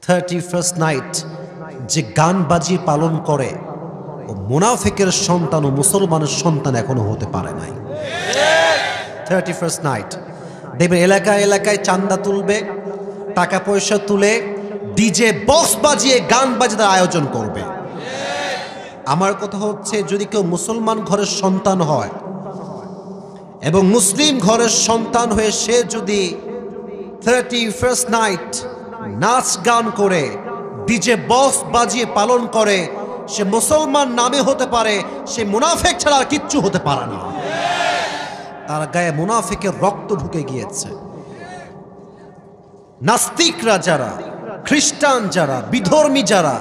31st night যে গান বাজিয়ে পালন করে ও মুনাফিকের সন্তান ও মুসলমানের সন্তান এখনো হতে পারে নাই। 31st নাইট দেখবেন এলাকায় এলাকায় চান্দা তুলবে, টাকা পয়সা তুলে ডিজে বক্স বাজিয়ে গান বাজিয়ে আয়োজন করবে। আমার কথা হচ্ছে, যদি কেউ মুসলমান ঘরের সন্তান হয় এবং মুসলিম ঘরের সন্তান হয়ে সে যদি 31st নাইট নাচ গান করে ডিজে বক্স বাজিয়ে পালন করে, সে মুসলমান নামে হতে পারে, সে মুনাফিক ছাড়া আর কিচ্ছু হতে পারে না। তার গায়ে মুনাফিকের রক্ত ঢুকে গিয়েছে। নাস্তিকরা যারা, খ্রিস্টান যারা, বিধর্মী যারা,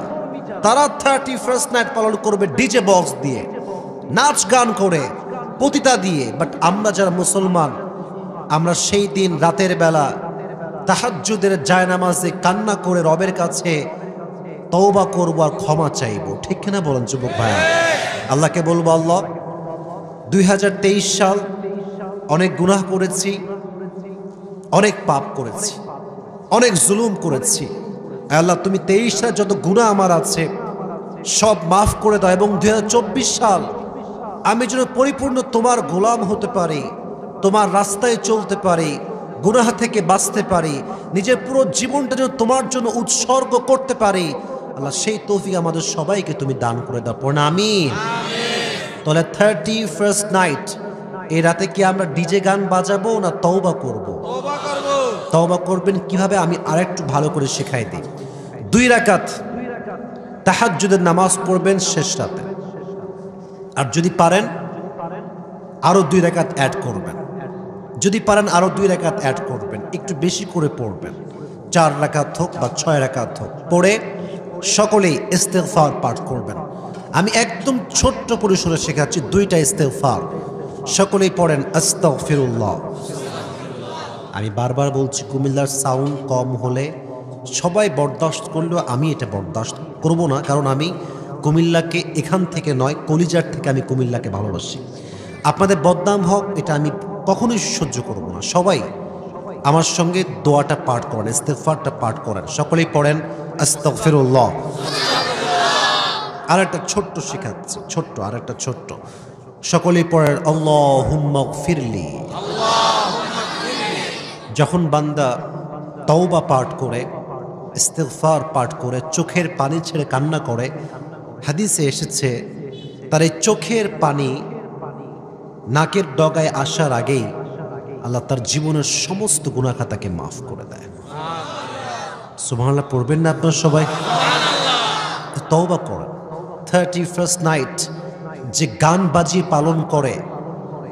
তারা 31st নাইট পালন করবে ডিজে বক্স দিয়ে, নাচ গান করে, পতিতা দিয়ে। বাট আমরা যারা মুসলমান, আমরা সেই দিন রাতের বেলা তাহাজ্জুদের জায়নামাজে কান্না করে রবের কাছে তওবা করব আর ক্ষমা চাইব। ঠিক কিনা বলেন যুবক ভাইয়া? আল্লাহকে বলবো, আল্লাহ 2023 সাল অনেক গুনাহ করেছি, অনেক পাপ করেছি, অনেক জুলুম করেছি। আল্লাহ তুমি 23 সালে যত গুনাহ আমার আছে সব মাফ করে দাও, এবং 2024 সাল আমি যেন পরিপূর্ণ তোমার গোলাম হতে পারি, তোমার রাস্তায় চলতে পারি, গুনাহ থেকে বাঁচতে পারি, নিজের পুরো জীবনটা যেন তোমার জন্য উৎসর্গ করতে পারি। আল্লাহ সেই তৌফিক আমাদের সবাইকে তুমি দান করে দাও। পড়না আমিন। তাহলে 31st নাইট এই রাতে কি আমরা ডিজে গান বাজাবো না তওবা করব? তওবা করবেন কিভাবে আমি আরেকটু ভালো করে শেখাই দিই। 2 রাকাত তাহাজ্জুদের নামাজ পড়বেন শেষ রাতে, আর যদি পারেন আরো 2 রাকাত অ্যাড করবেন, যদি পারেন আরো 2 রাকাত অ্যাড করবেন, একটু বেশি করে পড়বেন। 4 রাকাত হোক বা 6 রাকাত হোক, পড়ে সকলেই ইস্তেগফার পাঠ করবেন। আমি একদম ছোট্ট পরিসরে শেখাচ্ছি 2টা ইস্তেগফার। সকলেই পড়েন আস্তাগফিরুল্লাহ। আমি বারবার বলছি, কুমিল্লার সাউন্ড কম হলে সবাই বরদাস্ত করলেও আমি এটা বরদাস্ত করব না, কারণ আমি কুমিল্লাকে এখান থেকে নয়, কলিজার থেকে আমি কুমিল্লাকে ভালোবাসি। আপনাদের বদনাম হোক এটা আমি কখনোই সহ্য করব না। সবাই আমার সঙ্গে দোয়াটা পাঠ করেন, ইস্তেগফারটা পাঠ করেন। সকলেই পড়েন আস্তাগফিরুল্লাহ। আর একটা ছোট্ট শেখাচ্ছি, ছোট্ট আর একটা ছোট্ট। সকলেই পড়েন আল্লাহুম্মা গফিরলি। যখন বান্দা তওবা পাঠ করে, ইস্তেগফার পাঠ করে, চোখের পানি ছেড়ে কান্না করে, হাদিসে এসেছে তার এই চোখের পানি নাকের ডগায় আসার আগেই আল্লাহ তার জীবনের সমস্ত গুনাহ খাতাকে মাফ করে দেয়। সুবহানাল্লাহ পড়বেন না আপনারা সবাই? তওবা করেন। 31st নাইট যে গান বাজিয়ে পালন করে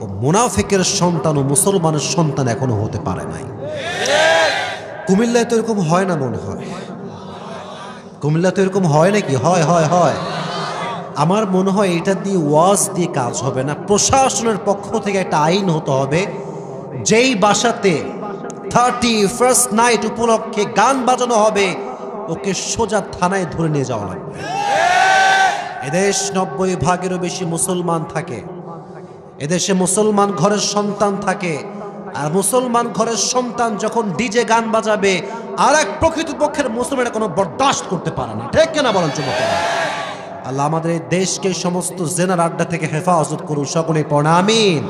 ও মুনাফিকের সন্তান ও মুসলমানের সন্তান এখনো হতে পারে নাই। কুমিল্লায় তো এরকম হয় না মনে হয়? কুমিল্লা তো এরকম হয় নাকি? হয় হয় হয়। আমার মনে হয় এটা দিয়ে ওয়াজ দিয়ে কাজ হবে না, প্রশাসনের পক্ষ থেকে একটা আইন হতে হবে, যেই বাসাতে 31st নাইট উপলক্ষে গান বাজানো হবে ওকে সোজা থানায় ধরে নিয়ে যাওয়া লাগবে। এদেশ 90 ভাগেরও বেশি মুসলমান থাকে, এদেশে মুসলমান ঘরের সন্তান থাকে, আর মুসলমান ঘরের সন্তান যখন ডিজে গান বাজাবে আর এক প্রকৃতপক্ষের মুসলমান কোনো বরদাস্ত করতে পারে না। ঠিক কিনা বলেন যুবকেরা? আল্লাহ আমাদের এই দেশকে সমস্ত জেনার আড্ডা থেকে হেফাজত করুন। সকলে পড়েন আমিন।